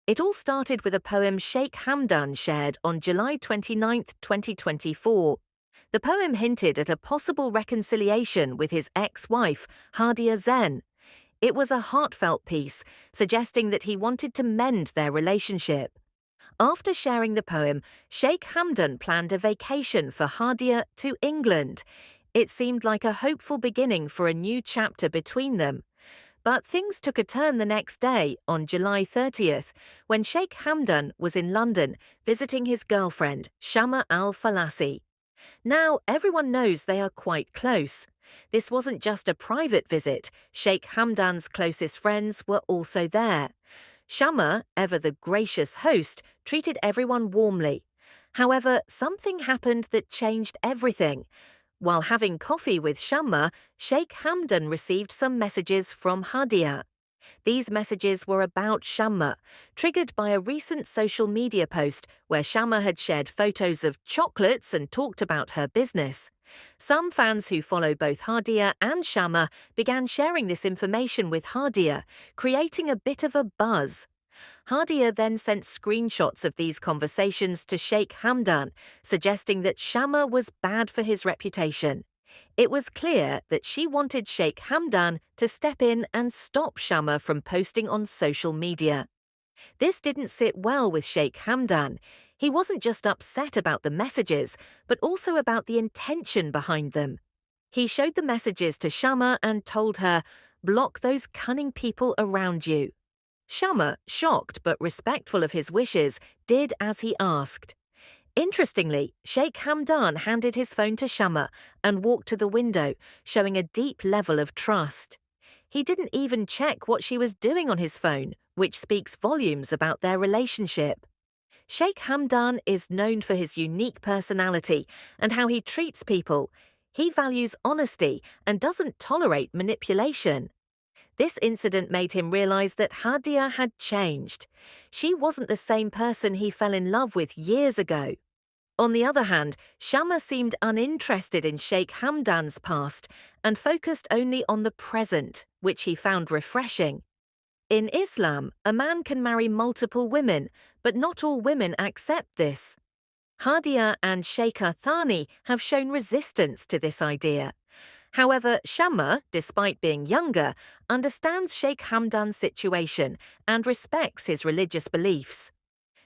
It all started with a poem Sheikh Hamdan shared on July 29, 2024. The poem hinted at a possible reconciliation with his ex-wife, Hadia Zen. It was a heartfelt piece, suggesting that he wanted to mend their relationship. After sharing the poem, Sheikh Hamdan planned a vacation for Hadia to England. It seemed like a hopeful beginning for a new chapter between them. But things took a turn the next day, on July 30th, when Sheikh Hamdan was in London visiting his girlfriend, Shama al-Falasi. Now, everyone knows they are quite close. This wasn't just a private visit. Sheikh Hamdan's closest friends were also there. Shama, ever the gracious host, treated everyone warmly. However, something happened that changed everything. While having coffee with Shama, Sheikh Hamdan received some messages from Hadia. These messages were about Shama, triggered by a recent social media post where Shama had shared photos of chocolates and talked about her business. Some fans who follow both Hadia and Shama began sharing this information with Hadia, creating a bit of a buzz. Hadia then sent screenshots of these conversations to Sheikh Hamdan, suggesting that Shama was bad for his reputation. It was clear that she wanted Sheikh Hamdan to step in and stop Shama from posting on social media. This didn't sit well with Sheikh Hamdan. He wasn't just upset about the messages, but also about the intention behind them. He showed the messages to Shama and told her, "Block those cunning people around you." Shama, shocked but respectful of his wishes, did as he asked. Interestingly, Sheikh Hamdan handed his phone to Shama and walked to the window, showing a deep level of trust. He didn't even check what she was doing on his phone, which speaks volumes about their relationship. Sheikh Hamdan is known for his unique personality and how he treats people. He values honesty and doesn't tolerate manipulation. This incident made him realize that Hadia had changed. She wasn't the same person he fell in love with years ago. On the other hand, Shama seemed uninterested in Sheikh Hamdan's past and focused only on the present, which he found refreshing. In Islam, a man can marry multiple women, but not all women accept this. Hadia and Sheikha Thani have shown resistance to this idea. However, Shama, despite being younger, understands Sheikh Hamdan's situation and respects his religious beliefs.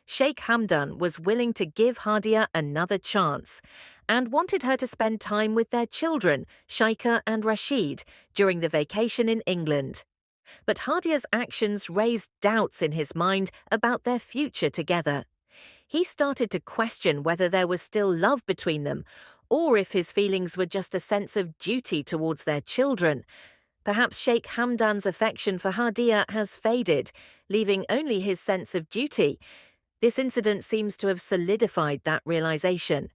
Sheikh Hamdan was willing to give Hadia another chance and wanted her to spend time with their children, Sheikha and Rashid, during the vacation in England. But Hadia's actions raised doubts in his mind about their future together. He started to question whether there was still love between them, or if his feelings were just a sense of duty towards their children. Perhaps Sheikh Hamdan's affection for Hadia has faded, leaving only his sense of duty. This incident seems to have solidified that realization.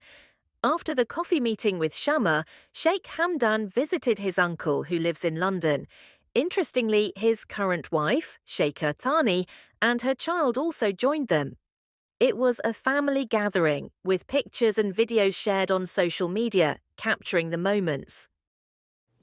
After the coffee meeting with Shama, Sheikh Hamdan visited his uncle who lives in London. Interestingly, his current wife, Sheikha Thani, and her child also joined them. It was a family gathering, with pictures and videos shared on social media, capturing the moments.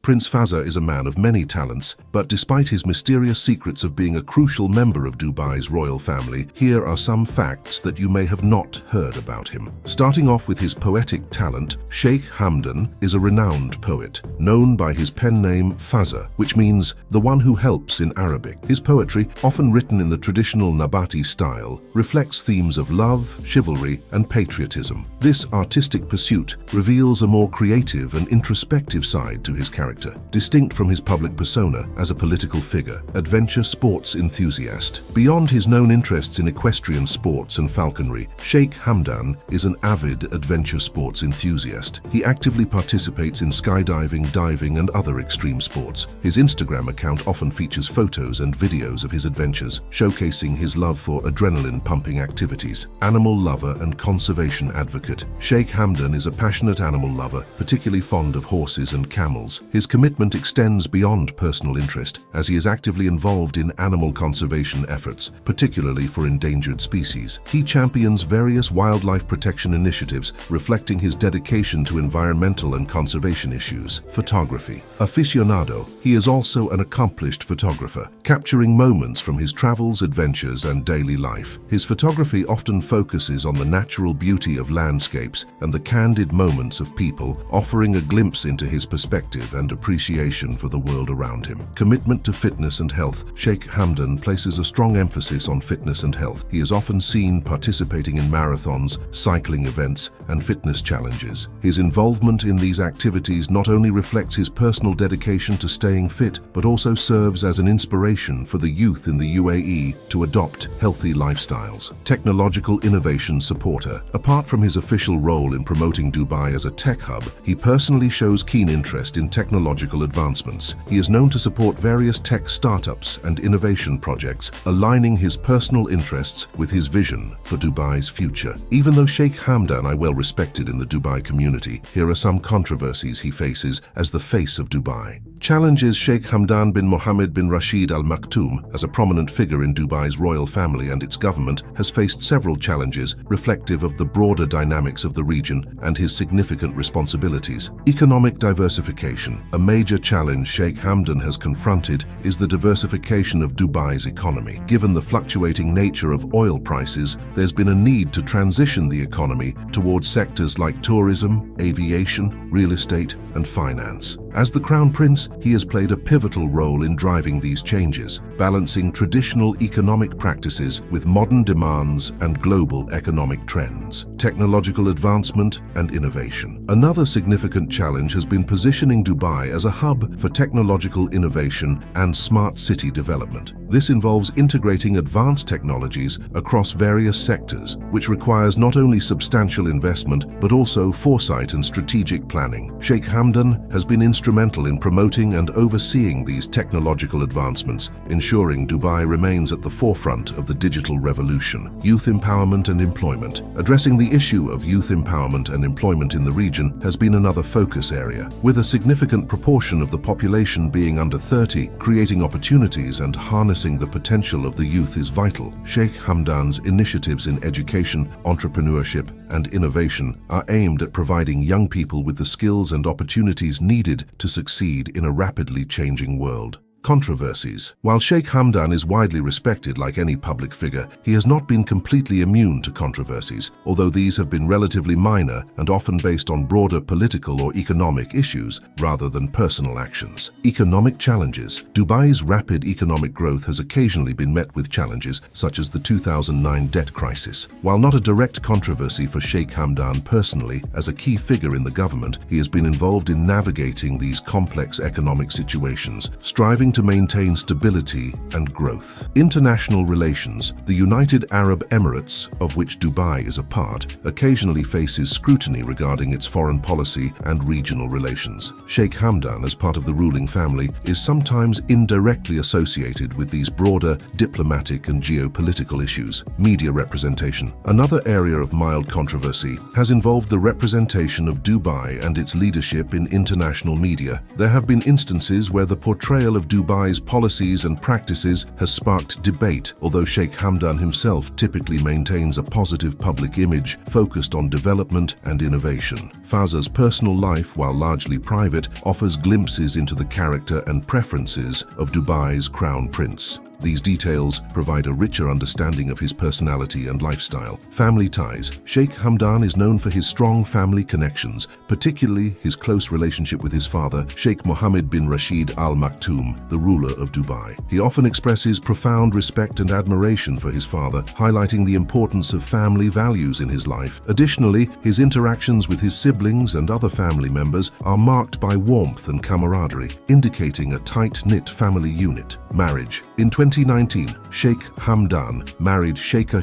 Prince Fazza is a man of many talents, but despite his mysterious secrets of being a crucial member of Dubai's royal family, here are some facts that you may have not heard about him. Starting off with his poetic talent, Sheikh Hamdan is a renowned poet, known by his pen name Fazza, which means the one who helps in Arabic. His poetry, often written in the traditional Nabati style, reflects themes of love, chivalry, and patriotism. This artistic pursuit reveals a more creative and introspective side to his character, distinct from his public persona as a political figure, adventure sports enthusiast. Beyond his known interests in equestrian sports and falconry, Sheikh Hamdan is an avid adventure sports enthusiast. He actively participates in skydiving, diving, and other extreme sports. His Instagram account often features photos and videos of his adventures, showcasing his love for adrenaline-pumping activities. Animal lover and conservation advocate, Sheikh Hamdan is a passionate animal lover, particularly fond of horses and camels. His His commitment extends beyond personal interest, as he is actively involved in animal conservation efforts, particularly for endangered species. He champions various wildlife protection initiatives, reflecting his dedication to environmental and conservation issues. Photography. Aficionado, he is also an accomplished photographer, capturing moments from his travels, adventures, and daily life. His photography often focuses on the natural beauty of landscapes and the candid moments of people, offering a glimpse into his perspective and appreciation for the world around him. Commitment to fitness and health. Sheikh Hamdan places a strong emphasis on fitness and health. He is often seen participating in marathons, cycling events, and fitness challenges. His involvement in these activities not only reflects his personal dedication to staying fit, but also serves as an inspiration for the youth in the UAE to adopt healthy lifestyles. Technological innovation supporter. Apart from his official role in promoting Dubai as a tech hub, he personally shows keen interest in technological advancements. He is known to support various tech startups and innovation projects, aligning his personal interests with his vision for Dubai's future. Even though Sheikh Hamdan is well respected in the Dubai community, here are some controversies he faces as the face of Dubai. Challenges. Sheikh Hamdan bin Mohammed bin Rashid Al Maktoum, as a prominent figure in Dubai's royal family and its government, has faced several challenges reflective of the broader dynamics of the region and his significant responsibilities. Economic diversification. A major challenge Sheikh Hamdan has confronted is the diversification of Dubai's economy. Given the fluctuating nature of oil prices, there's been a need to transition the economy towards sectors like tourism, aviation, real estate, and finance. As the Crown Prince, he has played a pivotal role in driving these changes, balancing traditional economic practices with modern demands and global economic trends. Technological advancement and innovation. Another significant challenge has been positioning Dubai as a hub for technological innovation and smart city development. This involves integrating advanced technologies across various sectors, which requires not only substantial investment but also foresight and strategic planning. Sheikh Hamdan has been instrumental in promoting and overseeing these technological advancements, ensuring Dubai remains at the forefront of the digital revolution. Youth empowerment and employment. Addressing the issue of youth empowerment and employment in the region has been another focus area. With a significant proportion of the population being under 30, creating opportunities and harnessing the potential of the youth is vital. Sheikh Hamdan's initiatives in education, entrepreneurship, and innovation are aimed at providing young people with the skills and opportunities needed to succeed in a rapidly changing world. Controversies. While Sheikh Hamdan is widely respected like any public figure, he has not been completely immune to controversies, although these have been relatively minor and often based on broader political or economic issues rather than personal actions. Economic challenges. Dubai's rapid economic growth has occasionally been met with challenges such as the 2009 debt crisis. While not a direct controversy for Sheikh Hamdan personally, as a key figure in the government, he has been involved in navigating these complex economic situations, striving to maintain stability and growth. International relations. The United Arab Emirates, of which Dubai is a part, occasionally faces scrutiny regarding its foreign policy and regional relations. Sheikh Hamdan, as part of the ruling family, is sometimes indirectly associated with these broader diplomatic and geopolitical issues. Media representation. Another area of mild controversy has involved the representation of Dubai and its leadership in international media. There have been instances where the portrayal of Dubai's policies and practices has sparked debate, although Sheikh Hamdan himself typically maintains a positive public image focused on development and innovation. Fazza's personal life, while largely private, offers glimpses into the character and preferences of Dubai's Crown Prince. These details provide a richer understanding of his personality and lifestyle. Family ties. Sheikh Hamdan is known for his strong family connections, particularly his close relationship with his father, Sheikh Mohammed bin Rashid Al Maktoum, the ruler of Dubai. He often expresses profound respect and admiration for his father, highlighting the importance of family values in his life. Additionally, his interactions with his siblings and other family members are marked by warmth and camaraderie, indicating a tight-knit family unit. Marriage. In 2019, Sheikh Hamdan married Sheikha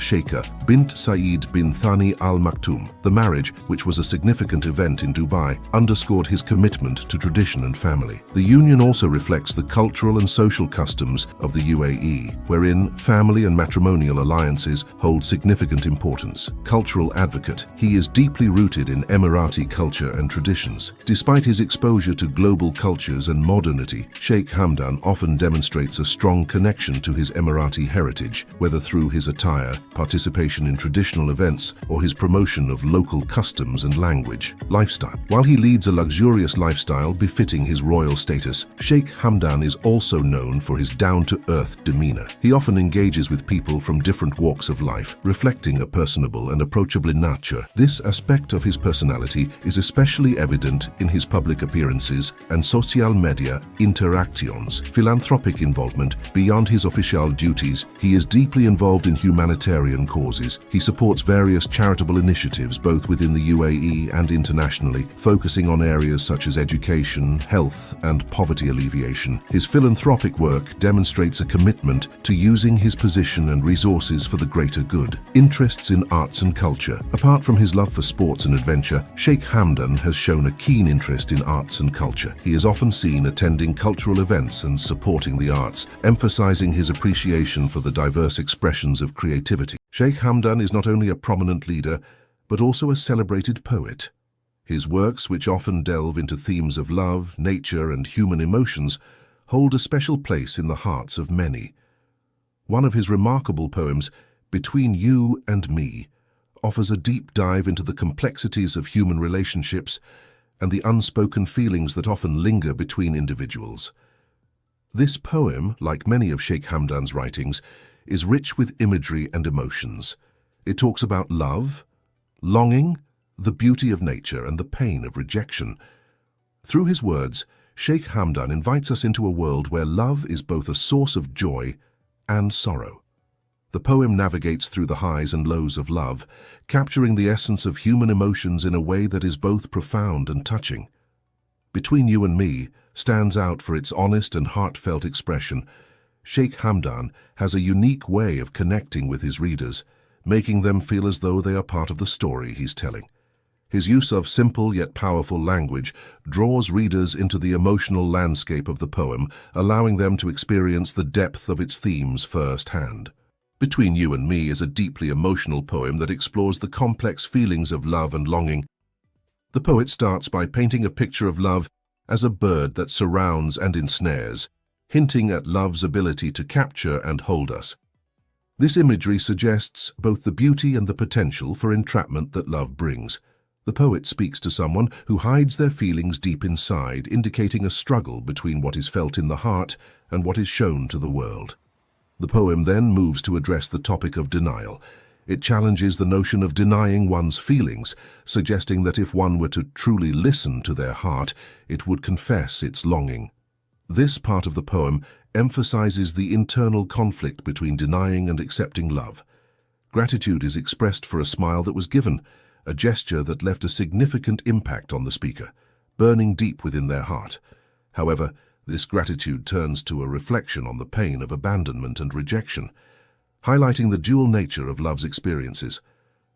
bint Saeed bin Thani Al Maktoum. The marriage, which was a significant event in Dubai, underscored his commitment to tradition and family. The union also reflects the cultural and social customs of the UAE, wherein family and matrimonial alliances hold significant importance. Cultural advocate, he is deeply rooted in Emirati culture and traditions. Despite his exposure to global cultures and modernity, Sheikh Hamdan often demonstrates a strong connection to his Emirati heritage, whether through his attire, participation in traditional events, or his promotion of local customs and language. Lifestyle. While he leads a luxurious lifestyle befitting his royal status, Sheikh Hamdan is also known for his down-to-earth demeanor. He often engages with people from different walks of life, reflecting a personable and approachable nature. This aspect of his personality is especially evident in his public appearances and social media interactions. Philanthropic involvement. Beyond his official duties, he is deeply involved in humanitarian causes. He supports various charitable initiatives both within the UAE and internationally, focusing on areas such as education, health, and poverty alleviation. His philanthropic work demonstrates a commitment to using his position and resources for the greater good. Interests in arts and culture. Apart from his love for sports and adventure, Sheikh Hamdan has shown a keen interest in arts and culture. He is often seen attending cultural events and supporting the arts, emphasizing his appreciation for the diverse expressions of creativity. Sheikh Hamdan is not only a prominent leader, but also a celebrated poet. His works, which often delve into themes of love, nature, and human emotions, hold a special place in the hearts of many. One of his remarkable poems, Between You and Me, offers a deep dive into the complexities of human relationships and the unspoken feelings that often linger between individuals. This poem, like many of Sheikh Hamdan's writings, is rich with imagery and emotions. It talks about love, longing, the beauty of nature, and the pain of rejection. Through his words, Sheikh Hamdan invites us into a world where love is both a source of joy and sorrow. The poem navigates through the highs and lows of love, capturing the essence of human emotions in a way that is both profound and touching. Between You and Me stands out for its honest and heartfelt expression. Sheikh Hamdan has a unique way of connecting with his readers, making them feel as though they are part of the story he's telling. His use of simple yet powerful language draws readers into the emotional landscape of the poem, allowing them to experience the depth of its themes firsthand. Between You and Me is a deeply emotional poem that explores the complex feelings of love and longing. The poet starts by painting a picture of love as a bird that surrounds and ensnares, hinting at love's ability to capture and hold us. This imagery suggests both the beauty and the potential for entrapment that love brings. The poet speaks to someone who hides their feelings deep inside, indicating a struggle between what is felt in the heart and what is shown to the world. The poem then moves to address the topic of denial. It challenges the notion of denying one's feelings, suggesting that if one were to truly listen to their heart, it would confess its longing. This part of the poem emphasizes the internal conflict between denying and accepting love. Gratitude is expressed for a smile that was given, a gesture that left a significant impact on the speaker, burning deep within their heart. However, this gratitude turns to a reflection on the pain of abandonment and rejection, highlighting the dual nature of love's experiences.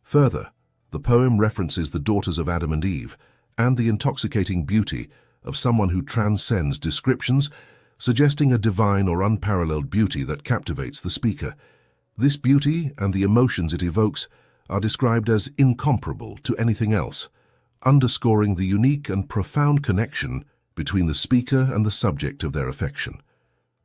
Further, the poem references the daughters of Adam and Eve and the intoxicating beauty of someone who transcends descriptions, suggesting a divine or unparalleled beauty that captivates the speaker. This beauty and the emotions it evokes are described as incomparable to anything else, underscoring the unique and profound connection between the speaker and the subject of their affection.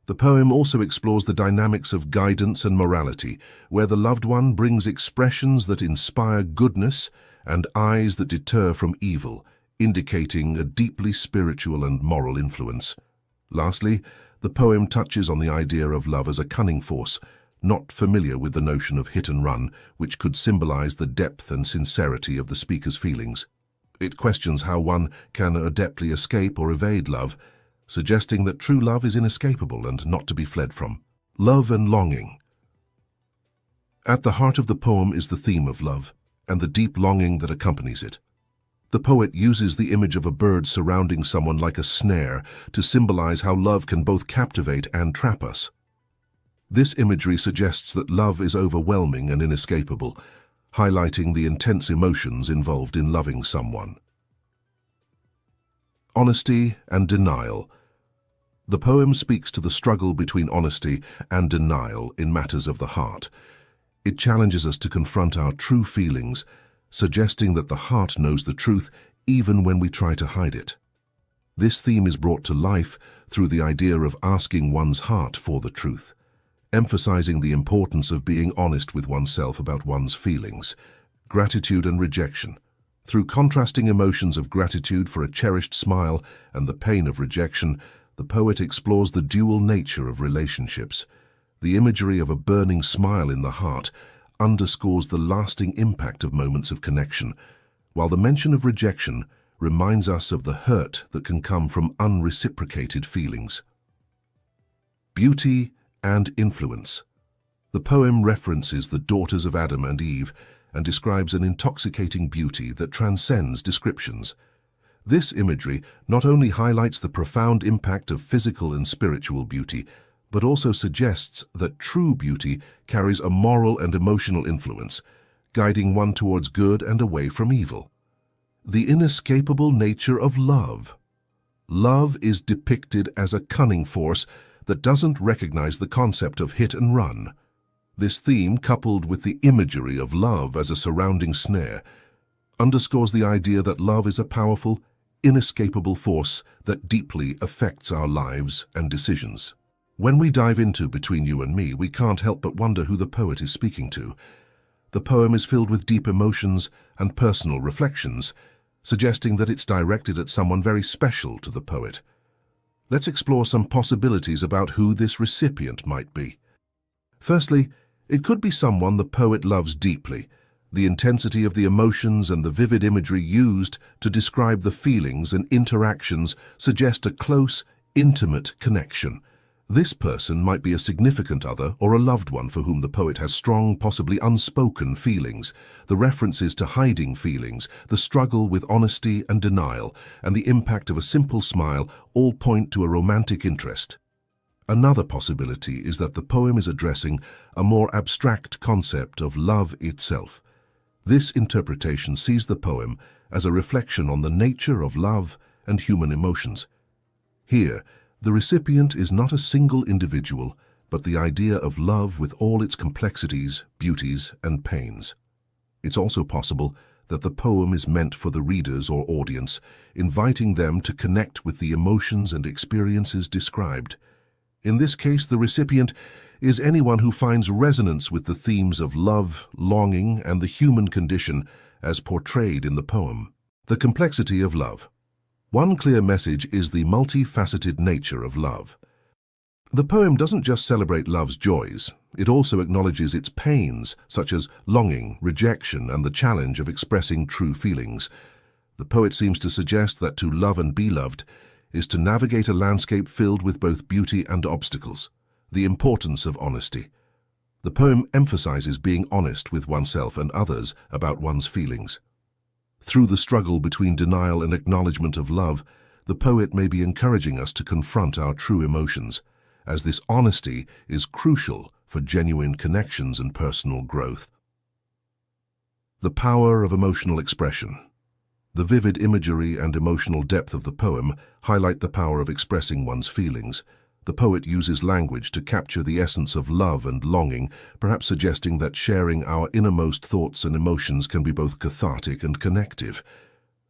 The poem also explores the dynamics of guidance and morality, where the loved one brings expressions that inspire goodness and eyes that deter from evil, indicating a deeply spiritual and moral influence. Lastly, the poem touches on the idea of love as a cunning force, not familiar with the notion of hit and run, which could symbolize the depth and sincerity of the speaker's feelings. It questions how one can adeptly escape or evade love, suggesting that true love is inescapable and not to be fled from. Love and longing. At the heart of the poem is the theme of love and the deep longing that accompanies it. The poet uses the image of a bird surrounding someone like a snare to symbolize how love can both captivate and trap us. This imagery suggests that love is overwhelming and inescapable, highlighting the intense emotions involved in loving someone. Honesty and denial. The poem speaks to the struggle between honesty and denial in matters of the heart. It challenges us to confront our true feelings, suggesting that the heart knows the truth even when we try to hide it. This theme is brought to life through the idea of asking one's heart for the truth, emphasizing the importance of being honest with oneself about one's feelings, gratitude and rejection. Through contrasting emotions of gratitude for a cherished smile and the pain of rejection, the poet explores the dual nature of relationships. The imagery of a burning smile in the heart underscores the lasting impact of moments of connection, while the mention of rejection reminds us of the hurt that can come from unreciprocated feelings. Beauty and influence. The poem references the daughters of Adam and Eve and describes an intoxicating beauty that transcends descriptions. This imagery not only highlights the profound impact of physical and spiritual beauty, but also suggests that true beauty carries a moral and emotional influence, guiding one towards good and away from evil. The inescapable nature of love. Love is depicted as a cunning force that doesn't recognize the concept of hit and run. This theme, coupled with the imagery of love as a surrounding snare, underscores the idea that love is a powerful, inescapable force that deeply affects our lives and decisions. When we dive into Between You and Me, we can't help but wonder who the poet is speaking to. The poem is filled with deep emotions and personal reflections, suggesting that it's directed at someone very special to the poet. Let's explore some possibilities about who this recipient might be. Firstly, it could be someone the poet loves deeply. The intensity of the emotions and the vivid imagery used to describe the feelings and interactions suggest a close, intimate connection. This person might be a significant other or a loved one for whom the poet has strong, possibly unspoken feelings. The references to hiding feelings, the struggle with honesty and denial, and the impact of a simple smile all point to a romantic interest. Another possibility is that the poem is addressing a more abstract concept of love itself. This interpretation sees the poem as a reflection on the nature of love and human emotions. Here, the recipient is not a single individual, but the idea of love with all its complexities, beauties, and pains. It's also possible that the poem is meant for the readers or audience, inviting them to connect with the emotions and experiences described. In this case, the recipient is anyone who finds resonance with the themes of love, longing, and the human condition as portrayed in the poem. The complexity of love. One clear message is the multifaceted nature of love. The poem doesn't just celebrate love's joys, it also acknowledges its pains, such as longing, rejection, and the challenge of expressing true feelings. The poet seems to suggest that to love and be loved is to navigate a landscape filled with both beauty and obstacles. The importance of honesty. The poem emphasizes being honest with oneself and others about one's feelings. Through the struggle between denial and acknowledgement of love, the poet may be encouraging us to confront our true emotions, as this honesty is crucial for genuine connections and personal growth. The power of emotional expression. The vivid imagery and emotional depth of the poem highlight the power of expressing one's feelings. The poet uses language to capture the essence of love and longing, perhaps suggesting that sharing our innermost thoughts and emotions can be both cathartic and connective.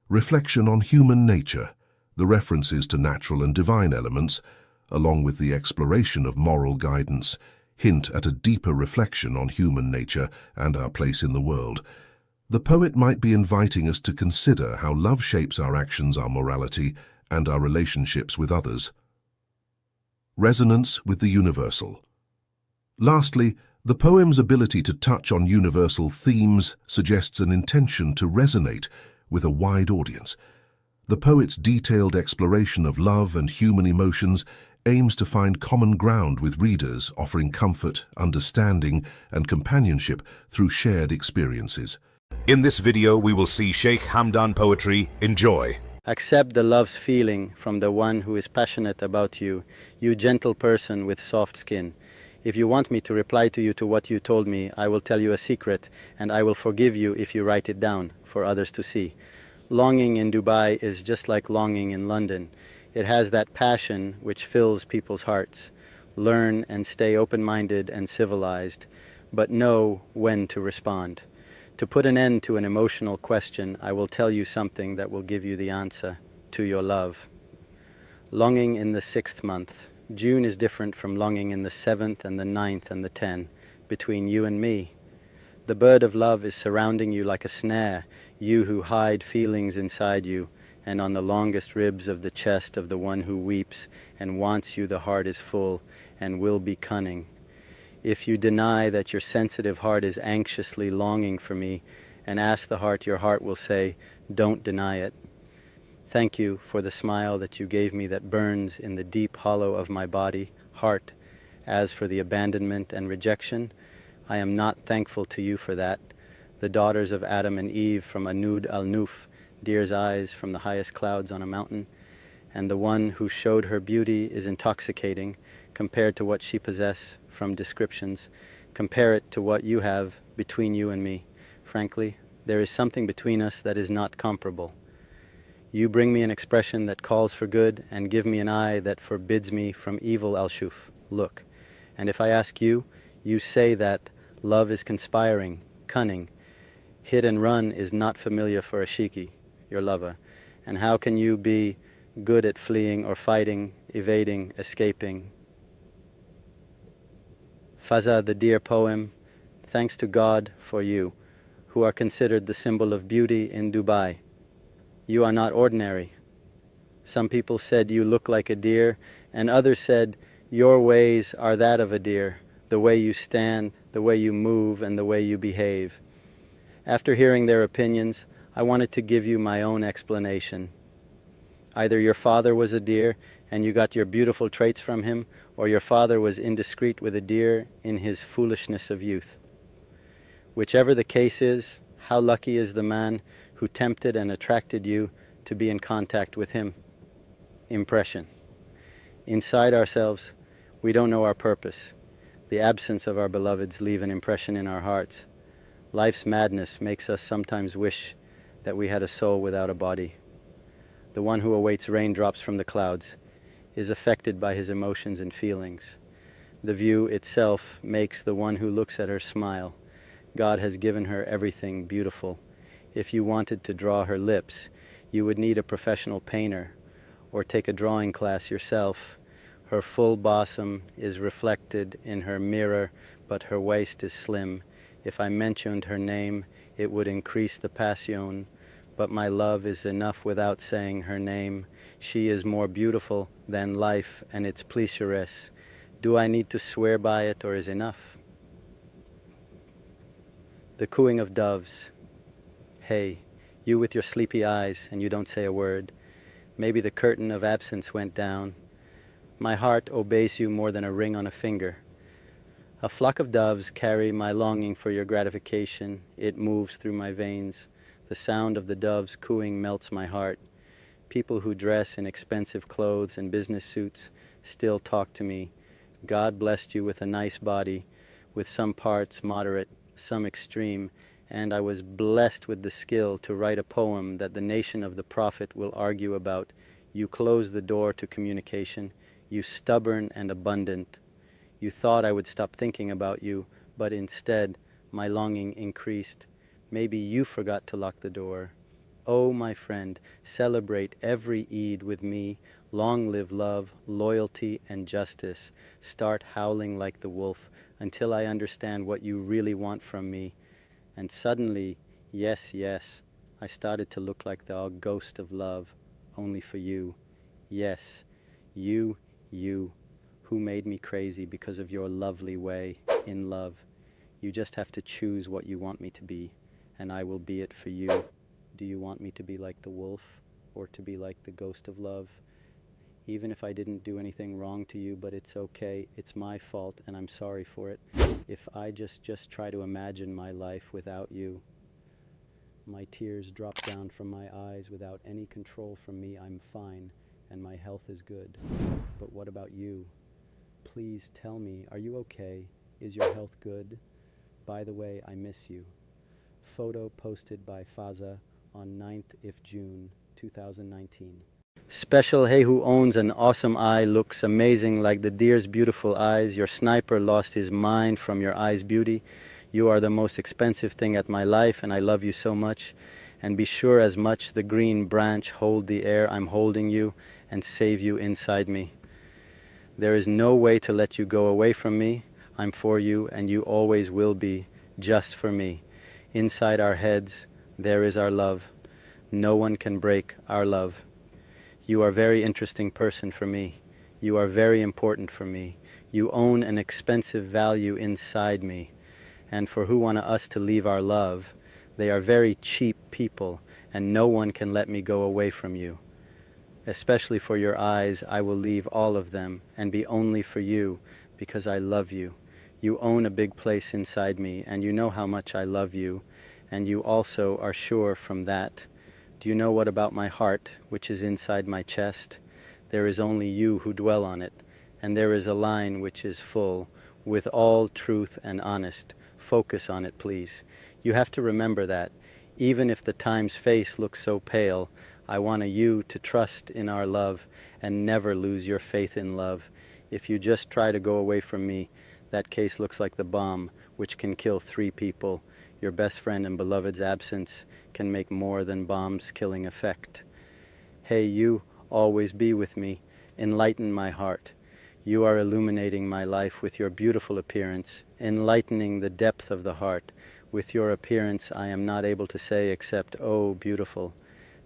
Reflection on human nature. The references to natural and divine elements, along with the exploration of moral guidance, hint at a deeper reflection on human nature and our place in the world. The poet might be inviting us to consider how love shapes our actions, our morality, and our relationships with others. Resonance with the universal. Lastly, the poem's ability to touch on universal themes suggests an intention to resonate with a wide audience. The poet's detailed exploration of love and human emotions aims to find common ground with readers, offering comfort, understanding, and companionship through shared experiences. In this video, we will see Sheikh Hamdan poetry. Enjoy. Accept the love's feeling from the one who is passionate about you, you gentle person with soft skin. If you want me to reply to you to what you told me, I will tell you a secret, and I will forgive you if you write it down for others to see. Longing in Dubai is just like longing in London. It has that passion which fills people's hearts. Learn and stay open-minded and civilized, but know when to respond. To put an end to an emotional question, I will tell you something that will give you the answer to your love. Longing in the 6th month. June is different from longing in the 7th and the 9th and the 10th, between you and me. The bird of love is surrounding you like a snare, you who hide feelings inside you, and on the longest ribs of the chest of the one who weeps and wants you the heart is full and will be cunning. If you deny that your sensitive heart is anxiously longing for me, and ask the heart, your heart will say, don't deny it. Thank you for the smile that you gave me that burns in the deep hollow of my body, heart. As for the abandonment and rejection, I am not thankful to you for that. The daughters of Adam and Eve from Anud al-Nuf, deer's eyes from the highest clouds on a mountain, and the one who showed her beauty is intoxicating compared to what she possesses from descriptions. Compare it to what you have between you and me. Frankly, there is something between us that is not comparable. You bring me an expression that calls for good and give me an eye that forbids me from evil. Al-Shuf, look. And if I ask you, you say that love is conspiring, cunning. Hit and run is not familiar for a Shiki, your lover. And how can you be good at fleeing or fighting, evading, escaping? Fazza, the dear poem, thanks to God for you, who are considered the symbol of beauty in Dubai. You are not ordinary. Some people said you look like a deer, and others said your ways are that of a deer, the way you stand, the way you move, and the way you behave. After hearing their opinions, I wanted to give you my own explanation. Either your father was a deer and you got your beautiful traits from him, or your father was indiscreet with a deer in his foolishness of youth. Whichever the case is, how lucky is the man who tempted and attracted you to be in contact with him. Impression. Inside ourselves, we don't know our purpose. The absence of our beloveds leave an impression in our hearts. Life's madness makes us sometimes wish that we had a soul without a body. The one who awaits raindrops from the clouds is affected by his emotions and feelings. The view itself makes the one who looks at her smile. God has given her everything beautiful. If you wanted to draw her lips, you would need a professional painter or take a drawing class yourself. Her full bosom is reflected in her mirror, but her waist is slim. If I mentioned her name, it would increase the passion, but my love is enough without saying her name. She is more beautiful than life and its pleasuress. Do I need to swear by it, or is enough? The cooing of doves. Hey, you with your sleepy eyes and you don't say a word. Maybe the curtain of absence went down. My heart obeys you more than a ring on a finger. A flock of doves carry my longing for your gratification. It moves through my veins. The sound of the doves cooing melts my heart. People who dress in expensive clothes and business suits still talk to me. God blessed you with a nice body, with some parts moderate, some extreme, and I was blessed with the skill to write a poem that the nation of the Prophet will argue about. You close the door to communication. You stubborn and abundant. You thought I would stop thinking about you, but instead my longing increased. Maybe you forgot to lock the door. Oh, my friend, celebrate every Eid with me. Long live love, loyalty, and justice. Start howling like the wolf until I understand what you really want from me. And suddenly, yes, yes, I started to look like the ghost of love, only for you. Yes, you, who made me crazy because of your lovely way in love. You just have to choose what you want me to be, and I will be it for you. Do you want me to be like the wolf, or to be like the ghost of love? Even if I didn't do anything wrong to you, but it's okay, it's my fault, and I'm sorry for it. If I just try to imagine my life without you, my tears drop down from my eyes without any control from me, I'm fine, and my health is good. But what about you? Please tell me, are you okay? Is your health good? By the way, I miss you. Photo posted by Fazza on 9th of June 2019. Special Hey who owns an awesome eye, looks amazing like the deer's beautiful eyes. Your sniper lost his mind from your eye's beauty. You are the most expensive thing at my life and I love you so much. And be sure as much the green branch hold the air, I'm holding you and save you inside me. There is no way to let you go away from me. I'm for you and you always will be just for me. Inside our heads there is our love. No one can break our love. You are a very interesting person for me. You are very important for me. You own an expensive value inside me. And for who want us to leave our love, they are very cheap people, and no one can let me go away from you. Especially for your eyes, I will leave all of them and be only for you because I love you. You own a big place inside me, and you know how much I love you, and you also are sure from that. Do you know what about my heart, which is inside my chest? There is only you who dwell on it, and there is a line which is full, with all truth and honest. Focus on it, please. You have to remember that, even if the time's face looks so pale, I want you to trust in our love and never lose your faith in love. If you just try to go away from me, that case looks like the bomb, which can kill 3 people. Your best friend and beloved's absence can make more than bombs killing effect. Hey, you, always be with me. Enlighten my heart. You are illuminating my life with your beautiful appearance, enlightening the depth of the heart. With your appearance I am not able to say except, oh, beautiful.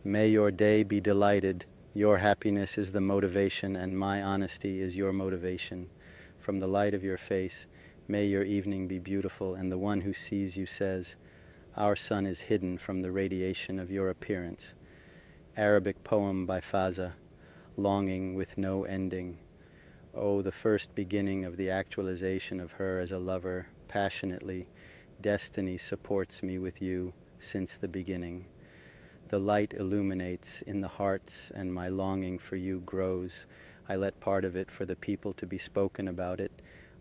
May your day be delighted. Your happiness is the motivation, and my honesty is your motivation. From the light of your face, may your evening be beautiful, and the one who sees you says, our sun is hidden from the radiation of your appearance. Arabic poem by Fazza, Longing with No Ending. Oh, the first beginning of the actualization of her as a lover, passionately. Destiny supports me with you since the beginning. The light illuminates in the hearts, and my longing for you grows. I let part of it for the people to be spoken about it.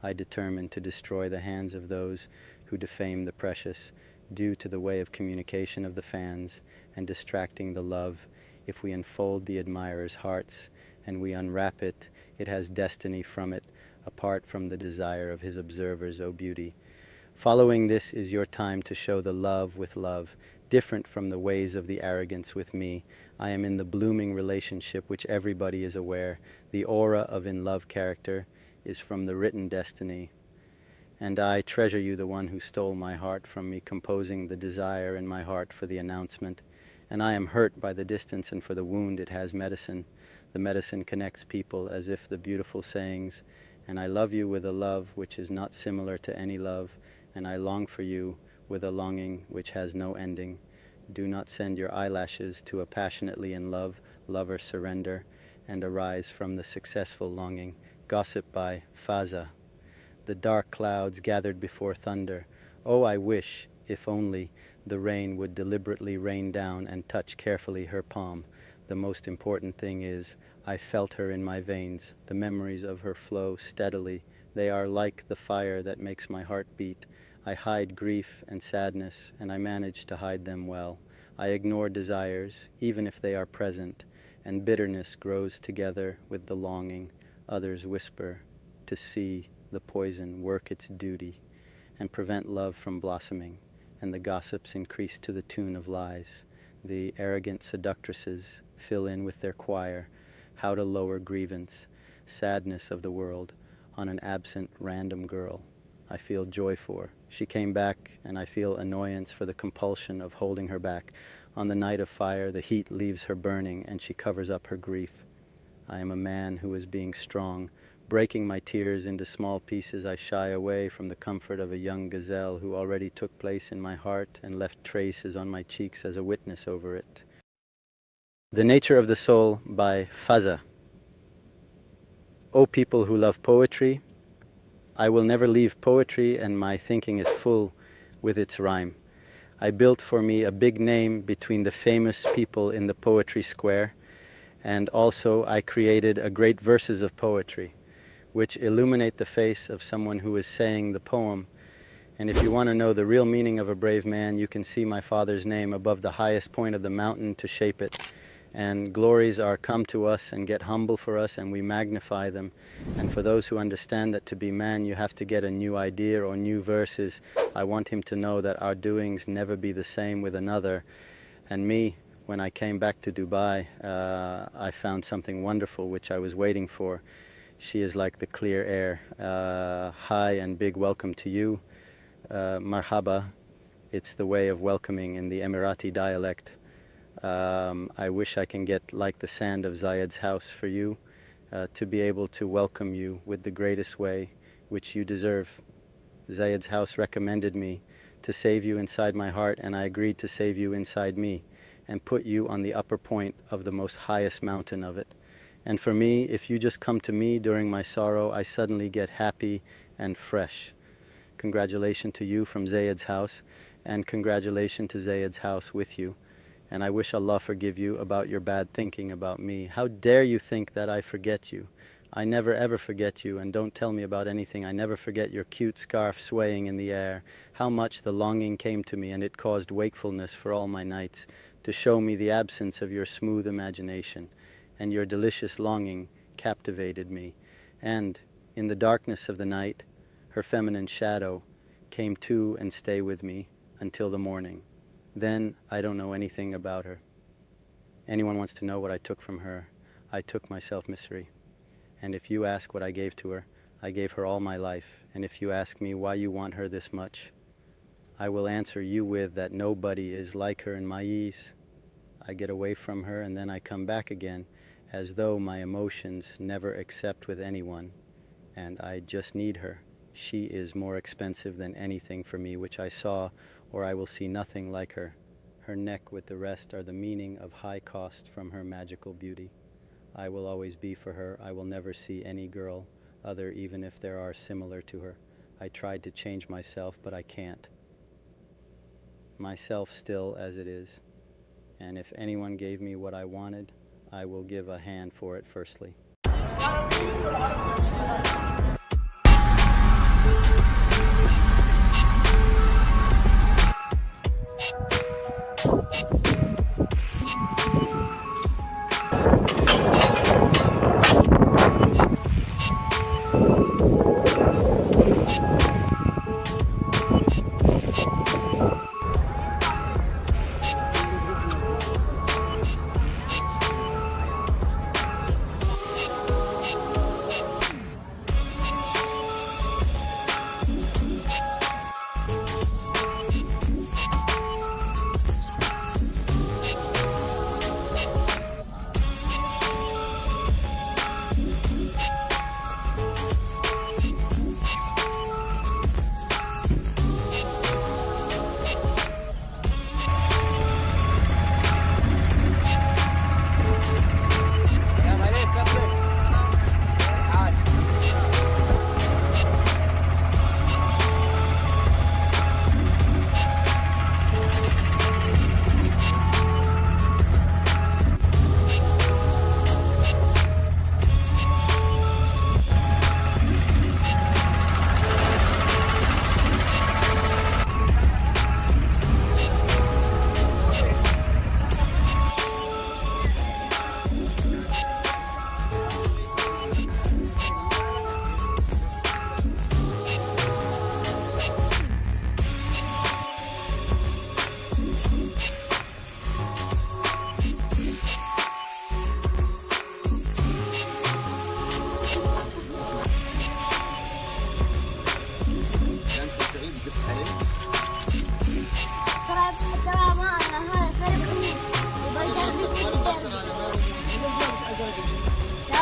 I determine to destroy the hands of those who defame the precious, due to the way of communication of the fans, and distracting the love. If we unfold the admirer's hearts, and we unwrap it, it has destiny from it, apart from the desire of his observers, O beauty. Following this is your time to show the love with love, different from the ways of the arrogance with me. I am in the blooming relationship which everybody is aware. The aura of in love character is from the written destiny. And I treasure you, the one who stole my heart from me, composing the desire in my heart for the announcement. And I am hurt by the distance, and for the wound it has medicine. The medicine connects people as if the beautiful sayings, and I love you with a love which is not similar to any love, and I long for you with a longing which has no ending. Do not send your eyelashes to a passionately in love lover, surrender, and arise from the successful longing. Gossip by Fazza. The dark clouds gathered before thunder. Oh, I wish, if only, the rain would deliberately rain down and touch carefully her palm. The most important thing is, I felt her in my veins, the memories of her flow steadily. They are like the fire that makes my heart beat. I hide grief and sadness, and I manage to hide them well. I ignore desires, even if they are present, and bitterness grows together with the longing. Others whisper, to see the poison work its duty, and prevent love from blossoming, and the gossips increase to the tune of lies. The arrogant seductresses fill in with their choir how to lower grievance, sadness of the world, on an absent random girl. I feel joy for. She came back, and I feel annoyance for the compulsion of holding her back. On the night of fire, the heat leaves her burning, and she covers up her grief. I am a man who is being strong. Breaking my tears into small pieces, I shy away from the comfort of a young gazelle who already took place in my heart and left traces on my cheeks as a witness over it. The Nature of the Soul by Fazza. O people who love poetry, I will never leave poetry, and my thinking is full with its rhyme. I built for me a big name between the famous people in the poetry square, and also I created a great verses of poetry. which illuminate the face of someone who is saying the poem. And if you want to know the real meaning of a brave man, you can see my father's name above the highest point of the mountain to shape it. And glories are come to us and get humble for us, and we magnify them. And for those who understand that to be man you have to get a new idea or new verses, I want him to know that our doings never be the same with another. And me, when I came back to Dubai, I found something wonderful which I was waiting for. She is like the clear air. Hi and big welcome to you. Marhaba, it's the way of welcoming in the Emirati dialect. I wish I can get like the sand of Zayed's house for you, to be able to welcome you with the greatest way which you deserve. Zayed's house recommended me to save you inside my heart, and I agreed to save you inside me and put you on the upper point of the most highest mountain of it. And for me, if you just come to me during my sorrow, I suddenly get happy and fresh. Congratulations to you from Zayed's house, and congratulations to Zayed's house with you. And I wish Allah forgive you about your bad thinking about me. How dare you think that I forget you? I never ever forget you, and don't tell me about anything. I never forget your cute scarf swaying in the air. How much the longing came to me, and it caused wakefulness for all my nights, to show me the absence of your smooth imagination. And your delicious longing captivated me. And in the darkness of the night, her feminine shadow came to and stay with me until the morning. Then I don't know anything about her. Anyone wants to know what I took from her, I took myself misery. And if you ask what I gave to her, I gave her all my life. And if you ask me why you want her this much, I will answer you with that nobody is like her in my ease. I get away from her and then I come back again, as though my emotions never accept with anyone, and I just need her. She is more expensive than anything for me which I saw, or I will see nothing like her. Her neck with the rest are the meaning of high cost from her magical beauty. I will always be for her. I will never see any girl other, even if there are similar to her. I tried to change myself, but I can't. Myself still as it is. And if anyone gave me what I wanted, I will give a hand for it firstly.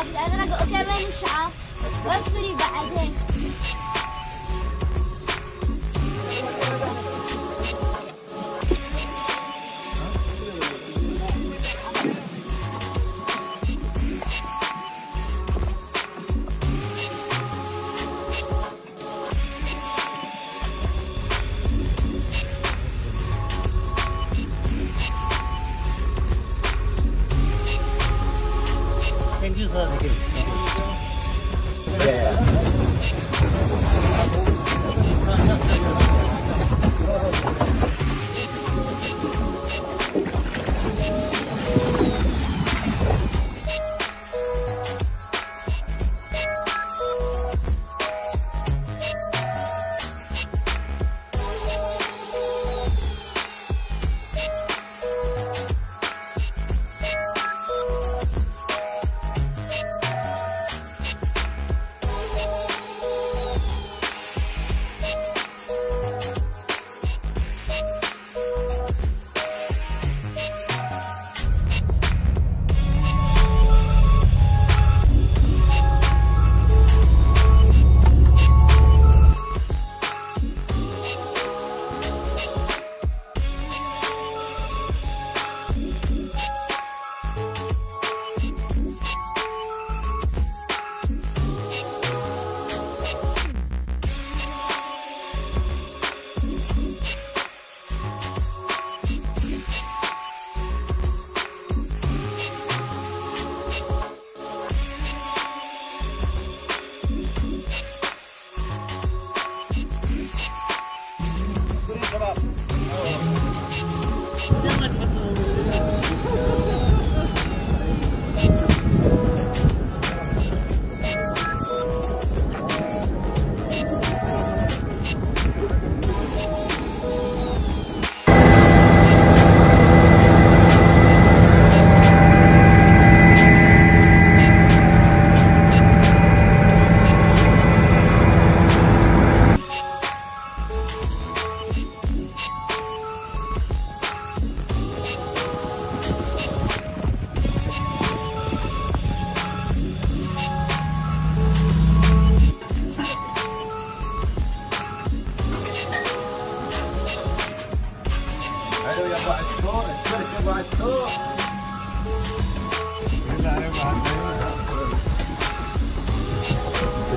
الازرق وكمان الشعر واصبري بعدين. Thank you, sir. Yeah.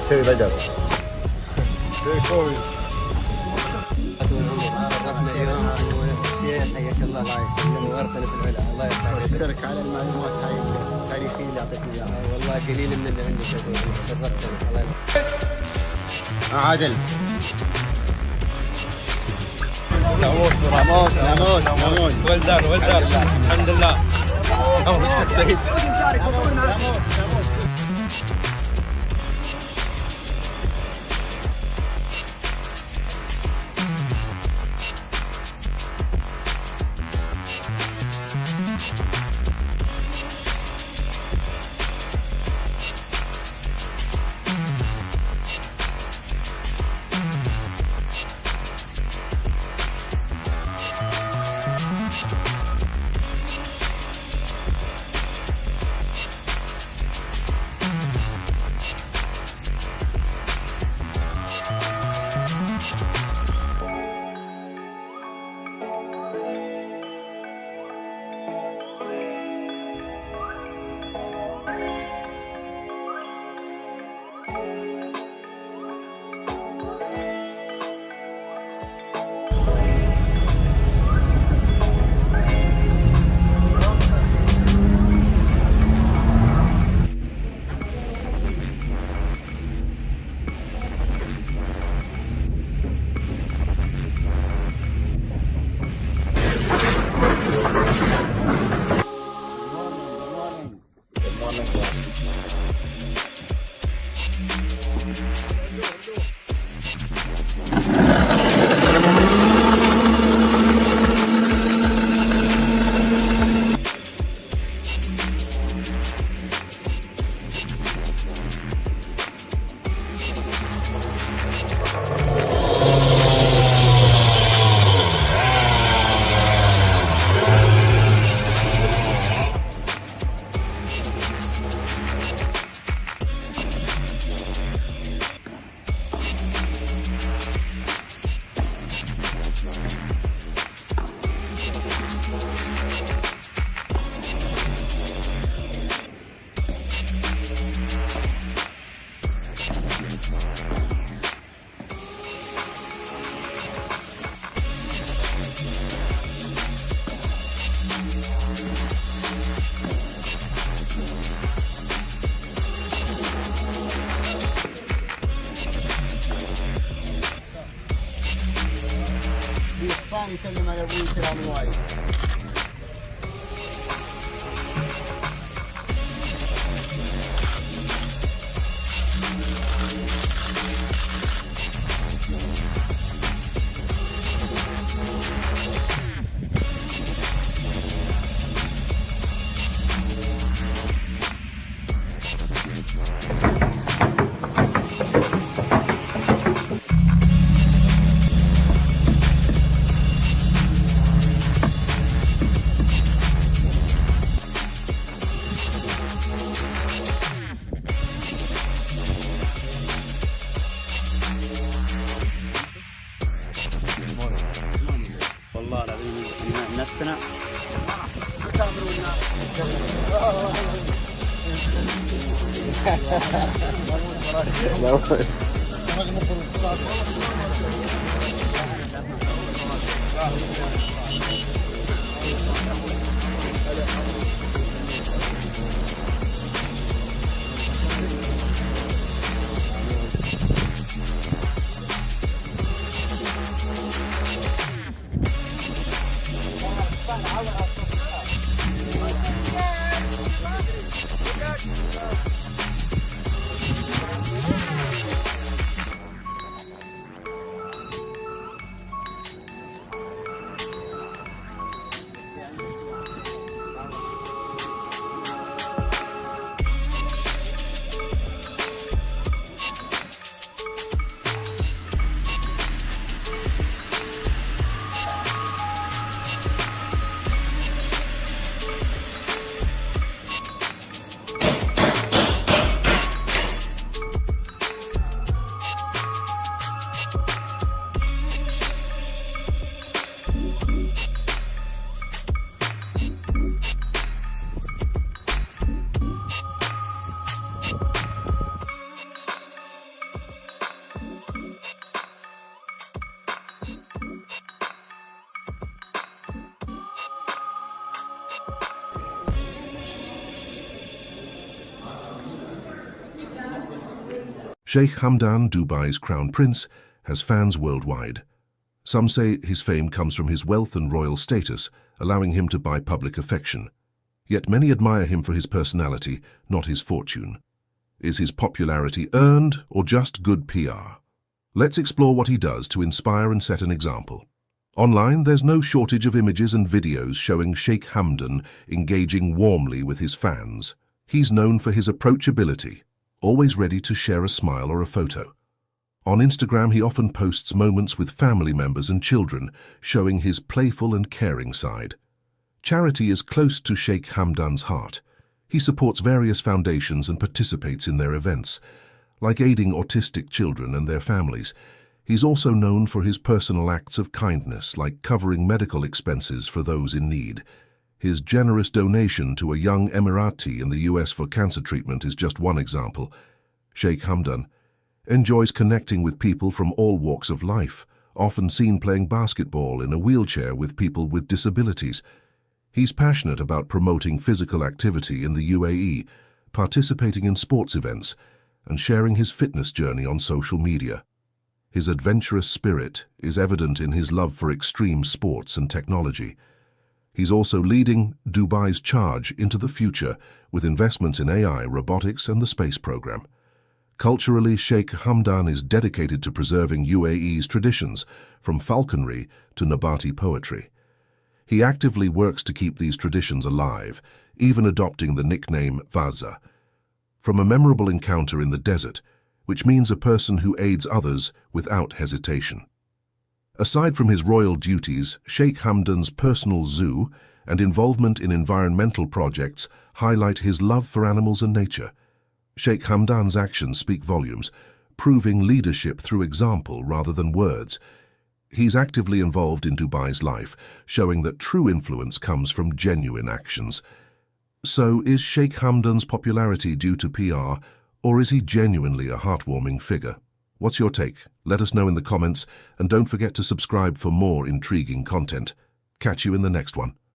تسوي بدر عرفنا اليوم والشيخ حياك الله يسلمك نورتنا في العلا. الله يرفع أشكرك على المعلومات هاي التاريخية اللي أعطيتني إياها. والله قليل من اللي عندك شرفتنا. الله يرفع. عادل ناموس ولدان الحمد لله. أول الشيخ سعيد. يسلم على ابوي سلام وايد. والله العظيم نفسنا Sheikh Hamdan, Dubai's crown prince, has fans worldwide. Some say his fame comes from his wealth and royal status, allowing him to buy public affection. Yet many admire him for his personality, not his fortune. Is his popularity earned or just good PR? Let's explore what he does to inspire and set an example. Online, there's no shortage of images and videos showing Sheikh Hamdan engaging warmly with his fans. He's known for his approachability, always ready to share a smile or a photo. On Instagram, he often posts moments with family members and children, showing his playful and caring side. Charity is close to Sheikh Hamdan's heart. He supports various foundations and participates in their events. Like aiding autistic children and their families, he's also known for his personal acts of kindness, like covering medical expenses for those in need. His generous donation to a young Emirati in the US for cancer treatment is just one example. Sheikh Hamdan enjoys connecting with people from all walks of life, often seen playing basketball in a wheelchair with people with disabilities. He's passionate about promoting physical activity in the UAE, participating in sports events, and sharing his fitness journey on social media. His adventurous spirit is evident in his love for extreme sports and technology. He's also leading Dubai's charge into the future with investments in AI, robotics, and the space program. Culturally, Sheikh Hamdan is dedicated to preserving UAE's traditions, from falconry to Nabati poetry. He actively works to keep these traditions alive, even adopting the nickname Fazza, from a memorable encounter in the desert, which means a person who aids others without hesitation. Aside from his royal duties, Sheikh Hamdan's personal zoo and involvement in environmental projects highlight his love for animals and nature. Sheikh Hamdan's actions speak volumes, proving leadership through example rather than words. He's actively involved in Dubai's life, showing that true influence comes from genuine actions. So, is Sheikh Hamdan's popularity due to PR, or is he genuinely a heartwarming figure? What's your take? Let us know in the comments, and don't forget to subscribe for more intriguing content. Catch you in the next one.